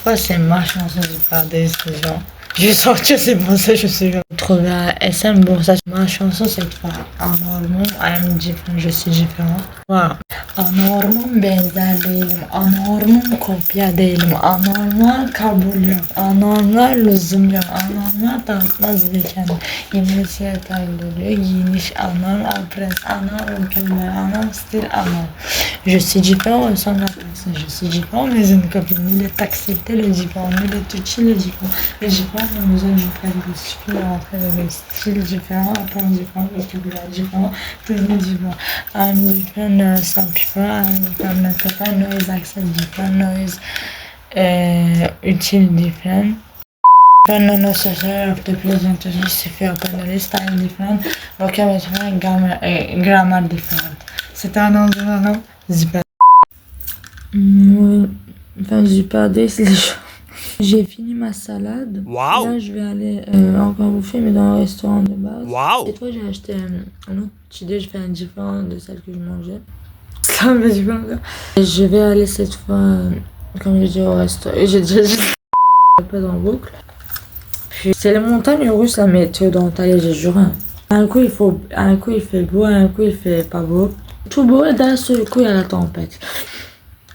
fois, c'est ma chanson du Pardès, ces gens. Je vais sortir, c'est pour ça que je suis trouvé à SM. Bon, ça, ma chanson, c'est pas anormal, I'm different, je suis différent. Voilà. Anormal benzer değilim, anormal kopya değilim, anormal kabul yok, anormal lüzum yok, anormal tanıtmaz bir kendim. İmresiyet ayrılıyor, giyiniş anormal, apres anormal, ülkeler anormal, stil anormal. Je suis différent, on s'en personne. Je suis différent, mais une copine, il est accepté le différent, il est utile le différent. Le différent, on a besoin de faire des styles, rentrer dans des styles différents, apprendre différents, vocabulaire différent, prévenir différent. I'm different, some people, I'm different, not noise, accent different, noise, utile different. No necessary of the presentation, if you open the style different, vocabulary different, grammar different. C'est un nom de nom, Zipper. Enfin, Zipper Days, les gens. J'ai fini ma salade. Wow. Là, je vais aller encore bouffer, mais dans un restaurant de base. Wow. Cette fois, j'ai acheté un autre petit déj, je fais un différent de celle que je mangeais. Ça me fait différent. Je vais aller cette fois, comme j'ai dit, au restaurant. J'ai déjà dit un peu dans la boucle. Puis, c'est les montagnes russes, la météo dans l'Italie, je jure. Un coup, il fait beau, un coup, il fait pas beau. Tout beau, et d'un seul coup, il y a la tempête.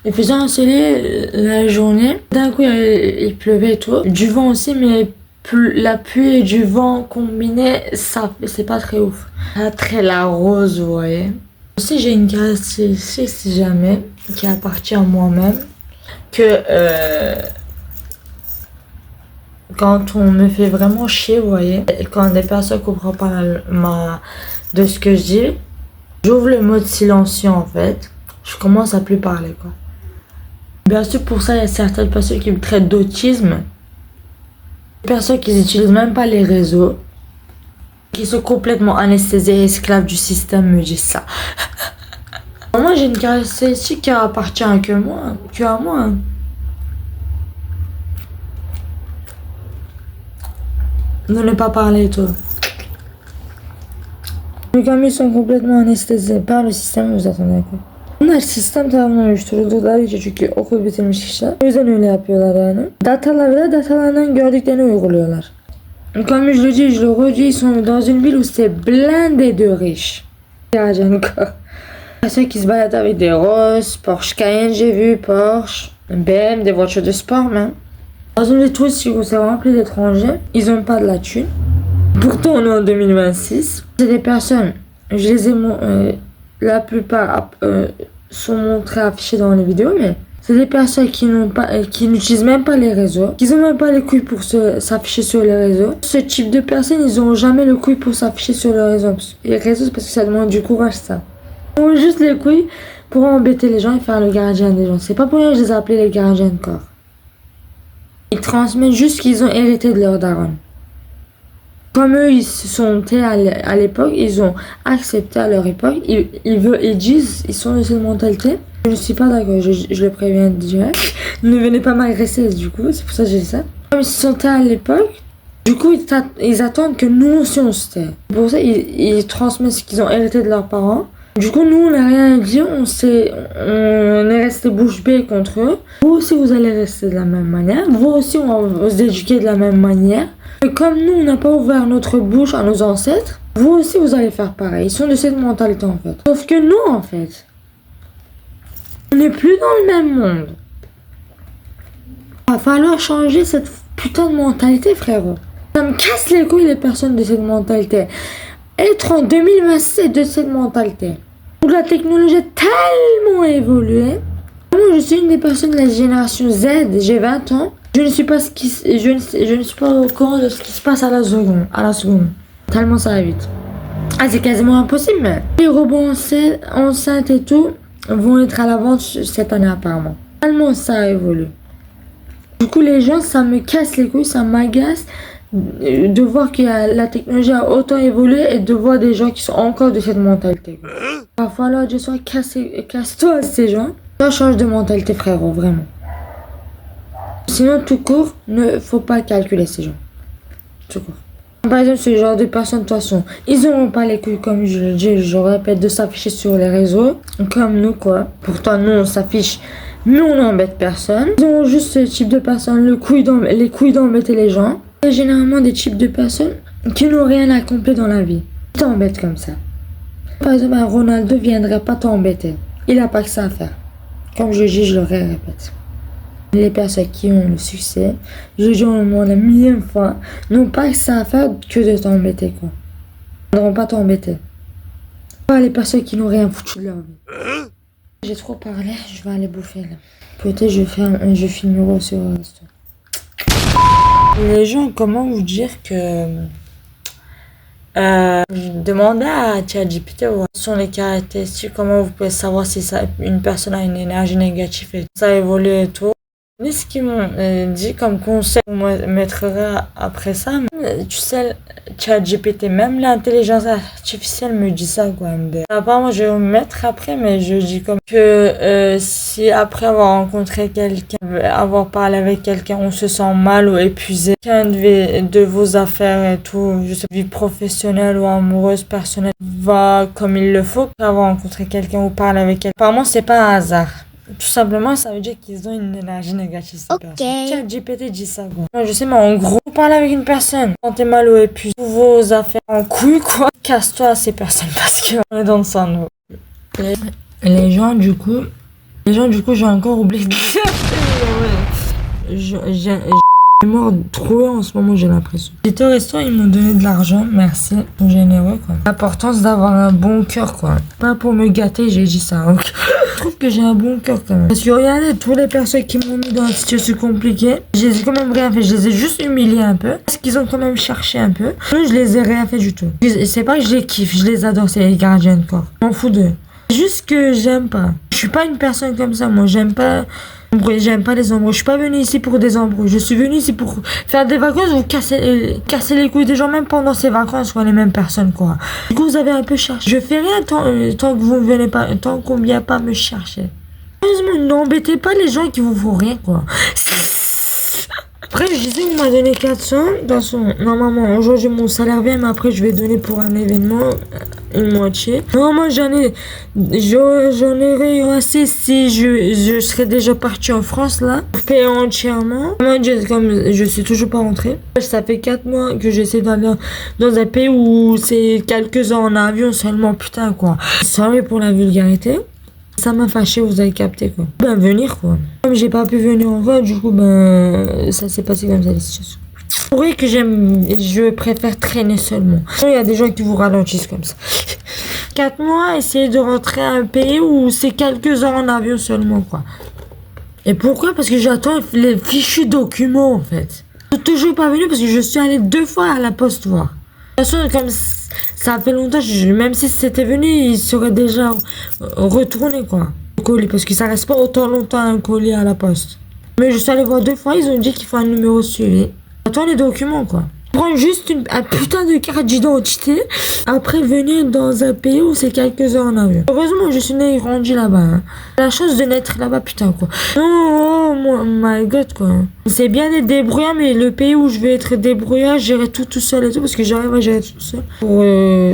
Il faisait un soleil la journée. D'un coup, il pleuvait et tout. Du vent aussi, mais la pluie et du vent combinés, ça, c'est pas très ouf. Pas très la rose, vous voyez. Aussi, j'ai une caractéristique, si jamais, qui appartient à moi-même, que quand on me fait vraiment chier, vous voyez, quand des personnes comprennent pas de ce que je dis, j'ouvre le mode silencieux en fait. Je commence à plus parler quoi. Bien sûr, pour ça, il y a certaines personnes qui me traitent d'autisme. Des personnes qui n'utilisent même pas les réseaux. Qui sont complètement anesthésiées et esclaves du système me disent ça. Moi, j'ai une caractéristique qui appartient que à moi. De ne pas parler, toi. Les gamins sont complètement anesthésiés par le sistem, vous attendez quoi? Bunlar sistem tarafından oluşturuldukları için çünkü okul bitirmiş kişiler. O yüzden öyle yapıyorlar yani. Dataları da datalarından gördüklerini uyguluyorlar. Comme je le dis, je le redis, ils sont dans une ville où c'est blindé de riches. Encore. Ceux qui se baladent avec des Rolls, Porsche Cayenne, j'ai vu, Porsche, BM, des voitures de sport même. Dans une ville touristique où c'est rempli d'étrangers, ils ont pas de la thune. Pourtant, on est en 2026. C'est des personnes, je les ai la plupart sont montrées affichées dans les vidéos, mais c'est des personnes qui n'utilisent même pas les réseaux, qui n'ont même pas les couilles pour s'afficher sur les réseaux. Ce type de personnes, ils n'ont jamais le couille pour s'afficher sur les réseaux. Les réseaux, c'est parce que ça demande du courage, ça. Ils ont juste les couilles pour embêter les gens et faire le gardien des gens. C'est pas pour rien que je les ai appelés les gardiens de corps. Ils transmettent juste ce qu'ils ont hérité de leur daronne. Comme eux, ils se sont tais à l'époque, ils ont accepté à leur époque, ils disent, ils sont de cette mentalité. Je ne suis pas d'accord, je le préviens direct. Ne venez pas m'agresser du coup, c'est pour ça que j'ai dit ça. Comme ils se sont tais à l'époque, du coup, ils attendent que nous aussi on se tait. Pour ça, ils transmettent ce qu'ils ont hérité de leurs parents. Du coup, nous, on n'a rien dit, on est resté bouche bée contre eux. Vous aussi, vous allez rester de la même manière. Vous aussi, on va vous éduquer de la même manière. Et comme nous, on n'a pas ouvert notre bouche à nos ancêtres, vous aussi, vous allez faire pareil. Ils sont de cette mentalité, en fait. Sauf que nous, en fait, on n'est plus dans le même monde. Il va falloir changer cette putain de mentalité, frérot. Ça me casse les couilles, les personnes de cette mentalité. Être en 2026 de cette mentalité. Où la technologie a tellement évolué. Moi, je suis une des personnes de la génération Z, j'ai 20 ans. Je ne suis pas je ne suis pas au courant de ce qui se passe à la seconde. Tellement ça va vite. Ah, c'est quasiment impossible, mais les robots enceintes et tout vont être à la vente cette année apparemment. Tellement ça évolue. Du coup, les gens, ça me casse les couilles, ça m'agace de voir que la technologie a autant évolué et de voir des gens qui sont encore de cette mentalité. Il va falloir que je sois casse-toi ces gens. Ça change de mentalité, frérot, vraiment. Sinon, tout court, ne faut pas calculer ces gens. Tout court. Par exemple, ce genre de personnes, de toute façon, ils n'auront pas les couilles, comme je le dis, je répète, de s'afficher sur les réseaux, comme nous, quoi. Pourtant, nous, on s'affiche mais on n'embête personne. Ils ont juste ce type de personnes, les couilles d'embêter les gens. C'est généralement des types de personnes qui n'ont rien accompli dans la vie. Ils t'embêtent comme ça. Par exemple, un Ronaldo ne viendrait pas t'embêter. Il n'a pas que ça à faire. Comme je dis, je le répète. Les personnes qui ont le succès, je dis au moins la millième fois, n'ont pas que ça à faire que de t'embêter, quoi. Ils ne vont pas t'embêter. Pas les personnes qui n'ont rien foutu de leur vie. J'ai trop parlé, je vais aller bouffer là. Peut-être je filmerai sur Insta. Les gens, comment vous dire que... je demandais à ChatGPT quelles sont les caractéristiques, comment vous pouvez savoir si une personne a une énergie négative et ça évolue et tout. Ce qu'ils m'ont dit comme conseil, on mettra après ça. Tu sais, ChatGPT, même l'intelligence artificielle me dit ça, quoi. Apparemment, je vais me mettre après, mais je dis comme que si après avoir rencontré quelqu'un, avoir parlé avec quelqu'un, on se sent mal ou épuisé, qu'un de vos affaires et tout, je sais, vie professionnelle ou amoureuse, personnelle, va comme il le faut, après avoir rencontré quelqu'un ou parler avec quelqu'un. Apparemment, c'est pas un hasard. Tout simplement, ça veut dire qu'ils ont une énergie négative. ChatGPT dit ça, quoi. Moi, je sais, mais en gros, parler avec une personne, quand t'es mal ou épuisé, tous vos affaires en couille, quoi, casse-toi à ces personnes parce qu'on est dans le sang, nous. Les gens, du coup, j'ai encore oublié de dire. J'ai mort trop en ce moment, j'ai l'impression. J'étais au resto, ils m'ont donné de l'argent, merci, ils sont généreux, quoi. L'importance d'avoir un bon cœur, quoi. Pas pour me gâter, j'ai dit ça. Donc, je trouve que j'ai un bon cœur, quand même. Parce que regardez, toutes les personnes qui m'ont mis dans une situation compliquée, je les ai quand même rien fait, je les ai juste humiliés un peu. Parce qu'ils ont quand même cherché un peu. Moi, je les ai rien fait du tout. C'est pas que je les kiffe, je les adore, c'est les gardiens de corps. Je m'en fous d'eux. C'est juste que j'aime pas. Je suis pas une personne comme ça, moi, j'aime pas les embrouilles. Je suis pas venue ici pour des embrouilles. Je suis venue ici pour faire des vacances ou casser les couilles des gens, même pendant ces vacances, quoi, les mêmes personnes, quoi. Du coup, vous avez un peu cherché. Je fais rien tant que vous venez pas, tant qu'on vient pas me chercher. Heureusement, n'embêtez pas les gens qui vous font rien, quoi. Après, je disais, on m'a donné 400. Dans son... Normalement, aujourd'hui, mon salaire vient, mais après, je vais donner pour un événement une moitié. Normalement, j'en aurais assez si je serais déjà parti en France, là, pour payer entièrement. Moi, comme je suis toujours pas rentrée. Ça fait 4 mois que j'essaie d'aller dans un pays où c'est quelques heures en avion seulement, putain, quoi. Sorry pour la vulgarité. Ça m'a fâché, vous avez capté, quoi. Ben, venir, quoi. Comme j'ai pas pu venir en voie, du coup, ben, ça s'est passé comme ça, les situations. C'est vrai que je préfère traîner seulement. Il y a des gens qui vous ralentissent comme ça. 4 mois, essayer de rentrer à un pays où c'est quelques heures en avion seulement, quoi. Et pourquoi? Parce que j'attends les fichus documents, en fait. Je suis toujours pas venu parce que je suis allée 2 fois à la poste voir. De toute façon, comme ça fait longtemps, même si c'était venu, il serait déjà retourné, quoi. Le colis, parce que ça reste pas autant longtemps un colis à la poste. Mais je suis allée voir 2 fois, ils ont dit qu'il faut un numéro suivi. Attends les documents, quoi. Prendre juste un putain de carte d'identité, après venir dans un pays où c'est quelques heures en avion. Heureusement, je suis né et grandi là-bas. Hein. La chance de naître là-bas, putain, quoi. Oh my god, quoi. C'est bien d'être débrouillard, mais le pays où je vais être débrouillard, gérer tout seul et tout, parce que j'arrive à gérer tout seul. Pour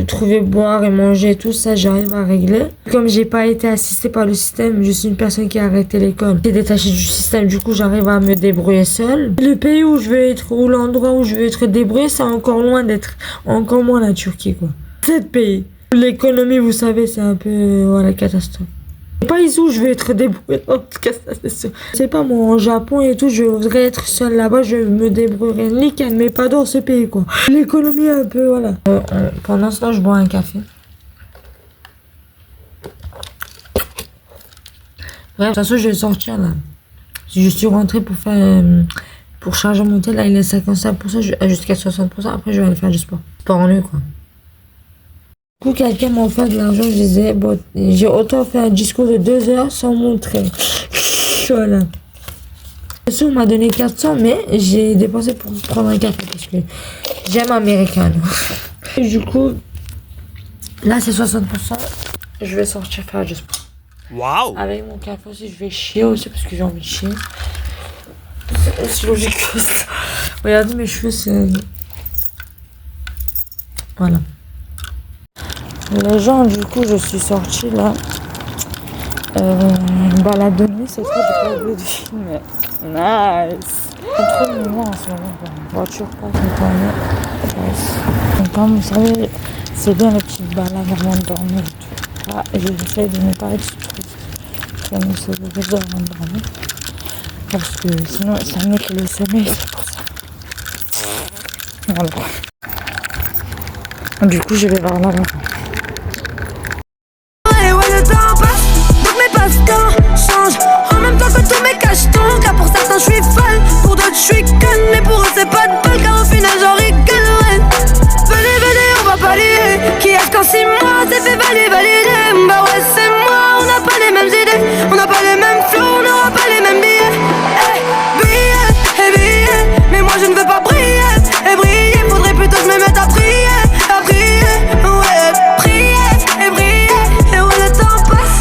trouver, boire et manger, tout ça, j'arrive à régler. Comme j'ai pas été assistée par le système, je suis une personne qui a arrêté l'école. J'ai détaché du système, du coup, j'arrive à me débrouiller seule. Le pays où je vais être, ou l'endroit où je vais être débrouillée, c'est encore loin d'être, encore moins la Turquie, quoi. 7 pays. L'économie, vous savez, c'est un peu, voilà, catastrophe. Pas ici où je vais être débrouillée, en tout cas, ça c'est sûr. C'est pas moi, en Japon et tout, je voudrais être seule là-bas, je me débrouillerais nickel, mais pas dans ce pays, quoi. L'économie, un peu, voilà. Pendant ce temps, je bois un café. Bref, de toute façon, je vais sortir, là. Je suis rentrée pour faire... pour charger mon tel, là, il est 55%, jusqu'à 60%, après, je vais aller faire du sport. Pas en lieu, quoi. Du coup, quelqu'un m'a offert de l'argent, je disais, bon, j'ai autant fait un discours de 2 heures sans montrer. Voilà. On m'a donné 400, mais j'ai dépensé pour prendre un café parce que j'aime américain. Et du coup, là, c'est 60%. Je vais sortir faire du sport. Waouh! Avec mon café aussi, je vais chier aussi parce que j'ai envie de chier. C'est aussi logique que ça. Regardez mes cheveux, c'est... Voilà. Les gens, du coup, je suis sortie là. balade de nuit, c'est trop, j'ai pas oublié de filmer. Nice. C'est trop mignon en ce moment. La voiture passe, comme vous savez, c'est bien les petites balades avant de dormir et tout. Ah, et j'essaie de ne pas être trop comme c'est le réseau avant de dormir. Parce que sinon, ça met que le sommeil, c'est pour ça. Voilà. Du coup, je vais voir là-bas. En même temps que tous mes cachetons, car pour certains je suis folle, pour d'autres je suis conne, mais pour eux c'est pas de bol, car au final j'en rigole, ouais. Venez, venez, on va pas lier. Qui est-ce qu'en 6 mois s'est fait valider? Bah ouais, c'est moi, on n'a pas les mêmes idées, on n'a pas les mêmes flots, on n'aura pas les mêmes billets. Billets, et billets, mais moi je ne veux pas briller, et briller, faudrait plutôt que je me mette à prier, ouais, prier, et briller, et ouais le temps passe.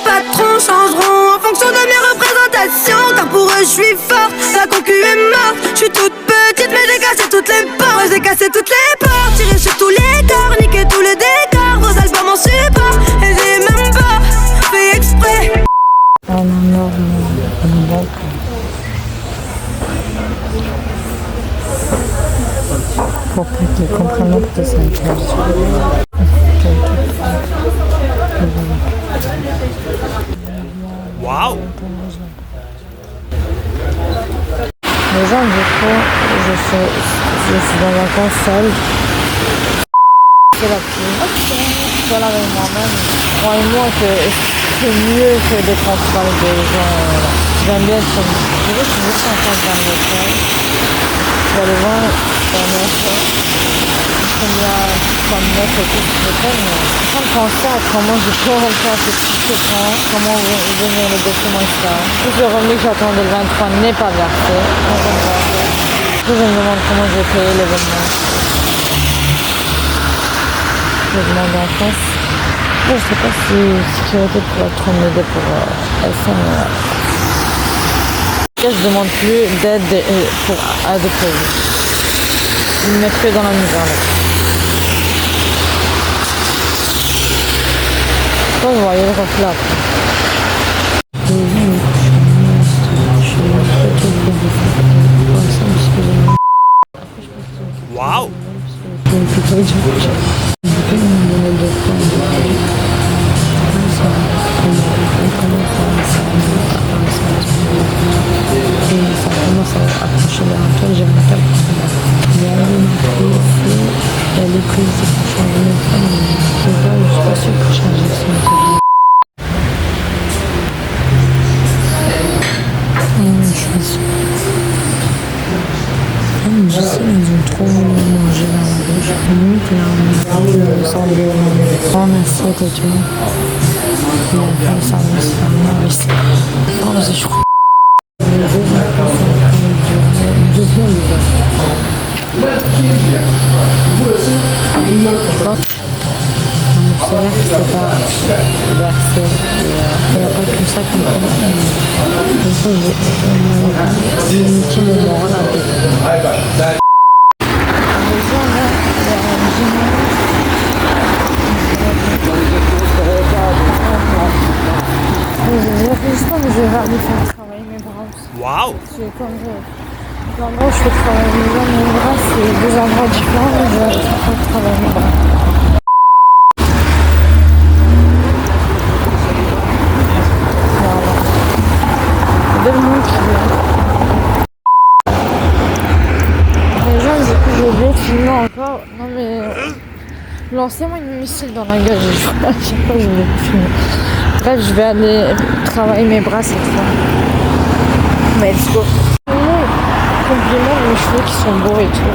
Patrons changeront en fonction de mes représentations, car pour eux je suis forte, la concu est morte. Je suis toute petite mais j'ai cassé toutes les portes. Ouais, j'ai cassé toutes les portes, tiré sur tous les corps, niqué tout le décor. Vos albums en support, et j'ai même pas fait exprès. Pour pas qu'ils comprennent que c'est une chose. Wow! Les gens, du coup, je suis dans un coin seul. C'est la pluie. Seul avec moi-même. Croyez-moi que c'est mieux que d'être entouré des gens. J'aime bien être seul. Je suis juste en train de faire le métro. Je vais aller voir un métro. Comme mettre tout ce que je fais, mais sans penser à comment je peux rentrer à ce petit temps, comment venir les documents, etc. Tout le revenu que j'attends le 23 n'est pas versé. Du coup, je me demande comment je vais payer l'événement. Je demande en France. Je ne sais pas si sécurité pourrait trop m'aider pour SM. Je demande plus d'aide pour aide de prévu. Ils me mettent que dans la misère là. Vous voyez le reflet après. Wow! Ça commence à approcher de la toile, j'ai un peu il y a une prise, il y a les prises pour changer le fond, mais je suis pas sûre pour changer ça. Je suis je sais, ils ont trop mangé dans la bouche. Limite, là, on sort de grande assiette et tout. Il a fait ça, mais c'est pas mal. Je crois. C'est vrai que c'est pas versé. Il n'y a pas que ça qui me fait. Du coup, j'ai limité le moral un peu. Je vais aller faire travailler mes bras aussi. Wow! C'est comme l'endroit où je fais travailler mes bras, c'est deux endroits différents, mais je vais aller faire travailler mes bras. Les gens, du coup, j'ai oublié de filmer encore. Non, mais lancez-moi une missile dans la gueule. Je sais pas, je voulais filmer. Bref, je vais aller travailler mes bras cette fois. Mais let's go. Compliment mes cheveux qui sont beaux et tout.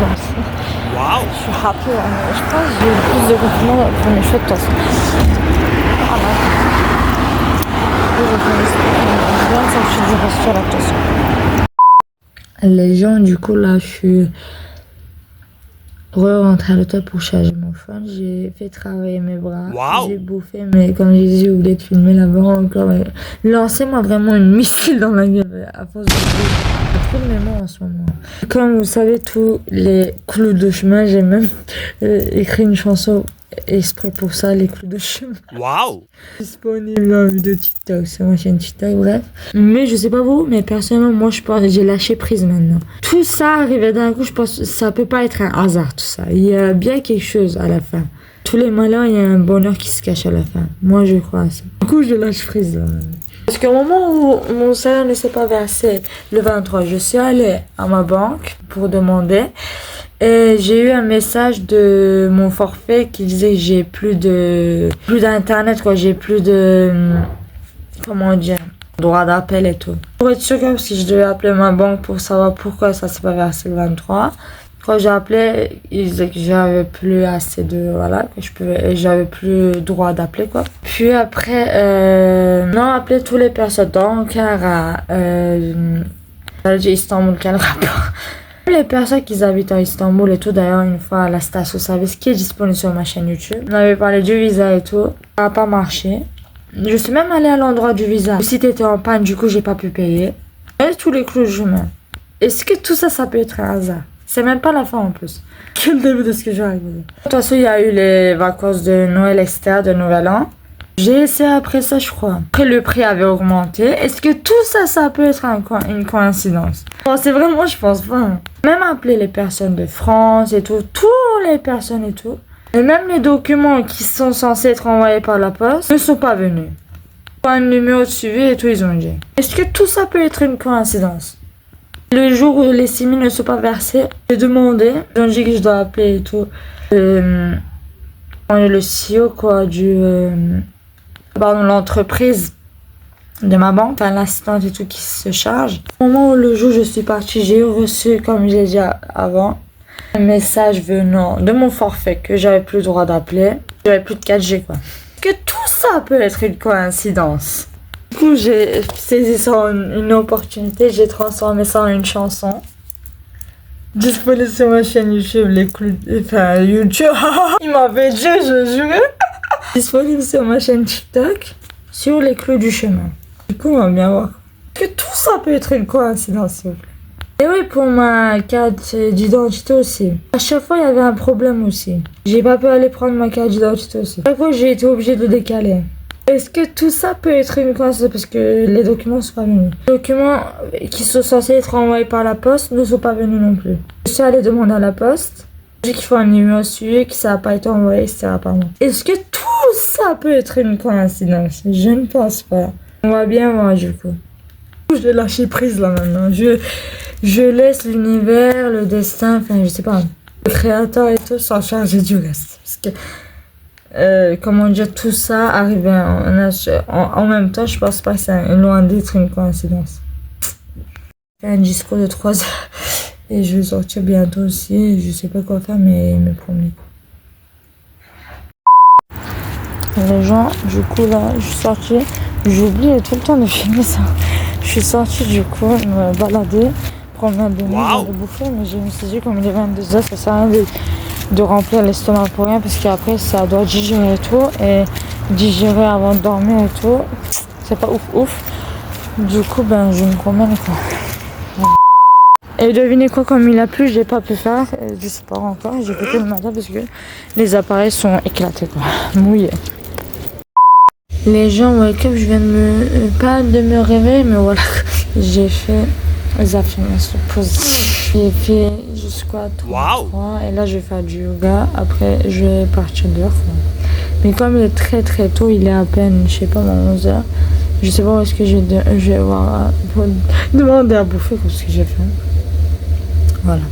Wow! Je suis happy. Je pense que j'ai eu plus de compliments pour mes cheveux de toute façon. Voilà. Les gens, du coup, là, je suis rentrée à l'hôtel pour charger mon phone. J'ai fait travailler mes bras. Wow. J'ai bouffé, mais comme j'ai dit, j'ai oublié de filmer là-bas encore. Lancez-moi vraiment une missile dans la gueule à force de J'ai trop de mémoire en ce moment. Comme vous savez, tous les clous de chemin, j'ai même écrit une chanson exprès pour ça, les clous de chemin. Waouh! Disponible en vidéo TikTok sur ma chaîne TikTok, bref. Mais je sais pas vous, mais personnellement, moi je pense j'ai lâché prise maintenant. Tout ça arrivé d'un coup, je pense que ça peut pas être un hasard tout ça. Il y a bien quelque chose à la fin. Tous les malins, il y a un bonheur qui se cache à la fin. Moi je crois à ça. Du coup, je lâche prise là. Parce qu'au moment où mon salaire ne s'est pas versé le 23, je suis allée à ma banque pour demander. Et j'ai eu un message de mon forfait qui disait que j'ai plus d'internet, quoi. J'ai plus de, comment dire, droit d'appel et tout. Pour être sûr, parce que je devais appeler ma banque pour savoir pourquoi ça s'est pas versé le 23. Quand j'ai appelé, ils disaient que j'avais plus assez de, voilà, que j'avais plus droit d'appeler, quoi. Puis après, non, appeler toutes les personnes d'Ankara, j'allais dire Istanbul, quel rapport? Les personnes qui habitent à Istanbul et tout, d'ailleurs, une fois à la station-service qui est disponible sur ma chaîne YouTube, on avait parlé du visa et tout, ça n'a pas marché. Je suis même allée à l'endroit du visa. Le site était en panne, du coup, j'ai pas pu payer. Et tous les clous de chemin. Est-ce que tout ça, ça peut être un hasard? C'est même pas la fin en plus. Que le début de ce que j'ai raconté. De toute façon, il y a eu les vacances de Noël, etc., de Nouvel An. J'ai essayé après ça, je crois. Après, le prix avait augmenté. Est-ce que tout ça, ça peut être une coïncidence? Bon, c'est vraiment, je pense pas. Même appeler les personnes de France et tout, toutes les personnes et tout. Et même les documents qui sont censés être envoyés par la poste ne sont pas venus. Pas un numéro de suivi et tout, ils ont dit. Est-ce que tout ça peut être une coïncidence? Le jour où les 6 000 ne sont pas versés, j'ai demandé. Ils ont dit que je dois appeler et tout. Le CEO, quoi, l'entreprise de ma banque, enfin l'assistante et tout qui se charge. Au moment où le jour où je suis partie, j'ai reçu, comme je l'ai dit avant, un message venant de mon forfait que j'avais plus le droit d'appeler. J'avais plus de 4G, quoi. Que tout ça peut être une coïncidence. Du coup, j'ai saisi ça en une opportunité, j'ai transformé ça en une chanson. Disponible sur ma chaîne YouTube, YouTube. Il m'avait dit, je jure. Disponible sur ma chaîne TikTok, sur les clous du chemin. Du coup, on va bien voir. Que tout ça peut être une coïncidence, s'il vous plaît. Et oui, pour ma carte d'identité aussi. À chaque fois, il y avait un problème aussi. J'ai pas pu aller prendre ma carte d'identité aussi. À chaque fois, j'ai été obligée de décaler. Est-ce que tout ça peut être une coïncidence parce que les documents sont pas venus? Les documents qui sont censés être envoyés par la poste ne sont pas venus non plus. Je suis allée demander à la poste. J'ai dit qu'il faut un numéro suivi, que ça n'a pas été envoyé, etc. par moi. Est-ce que tout ça peut être une coïncidence? Je ne pense pas. On va bien voir du coup. Je vais lâcher prise là maintenant. Je laisse l'univers, le destin, enfin je sais pas, le créateur et tout s'en charger du reste. Parce que, comment dire, tout ça arrivé en même temps, je pense pas que c'est loin d'être une coïncidence. J'ai un discours de 3 heures et je vais sortir bientôt aussi. Je sais pas quoi faire, mais il me promet. Les gens, du coup là, je suis sortie. J'oublie tout le temps de filmer ça. Je suis sortie du coup, me balader, prendre un bain, de bouffer, mais je me suis dit comme il est 22h, ça sert à rien de remplir l'estomac pour rien parce qu'après ça doit digérer et tout et digérer avant de dormir et tout, c'est pas ouf. Du coup ben je me promène quoi. Et devinez quoi, comme il a plu, j'ai pas pu faire du sport encore, j'ai fait tout le matin parce que les appareils sont éclatés quoi, mouillés. Les gens, wake up, je viens pas de me réveiller, mais voilà, j'ai fait les affirmations positives. J'ai fait jusqu'à 3 et là je vais faire du yoga, après je vais partir dehors. Mais comme il est très très tôt, il est à peine, je sais pas, 11h, je sais pas où est-ce que je vais voir pour demander à bouffer comme ce que j'ai fait. Voilà.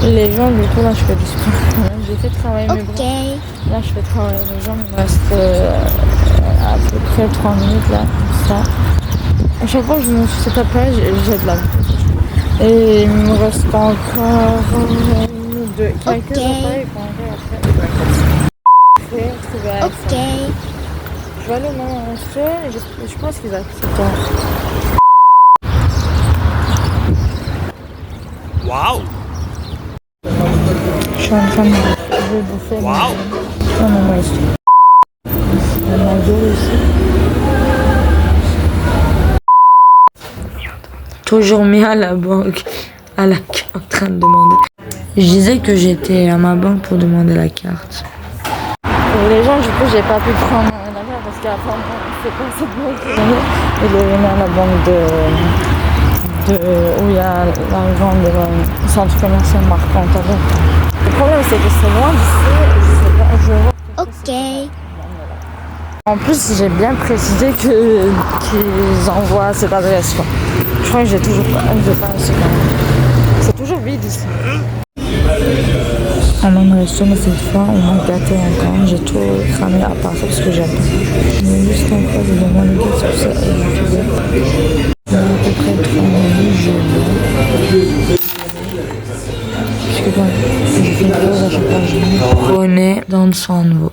Les gens, du coup, là, je fais du sport. J'ai fait travailler mes bras. Là, je fais travailler mes jambes. Il me reste à peu près 3 minutes, là, ça. À chaque fois que je me suis cet appareil, j'ai de la vie. Et il me reste encore quelques appareils qu'on va après. Je vais aller au Monster et je pense qu'ils acceptent. Waouh! Je suis en train de bouffer mon maïs. On a deux aussi. toujours mis à la banque, à la carte, en train de demander. Je disais que j'étais à ma banque pour demander la carte. Pour les gens, du coup, j'ai pas pu prendre la carte parce qu'avant, c'est pas cette banque qui venait. Il est venu à la banque où il y a l'argent de centre commercial marquant. Le problème, c'est que c'est loin d'ici, je sais pas, je vois. Ok. En plus, j'ai bien précisé qu'ils envoient à cette adresse, quoi. Je crois que j'ai toujours pas reçu. C'est toujours vide ici. On a un resto, mais cette fois, on m'a gâté encore. J'ai tout cramé à part ça parce que j'aime pas. Mais juste en face de moi, le gâteau, ça, il y a à peu près 3 minutes, puisque bon, je fais une pause à chaque fois, je prenez dans le sang de vous.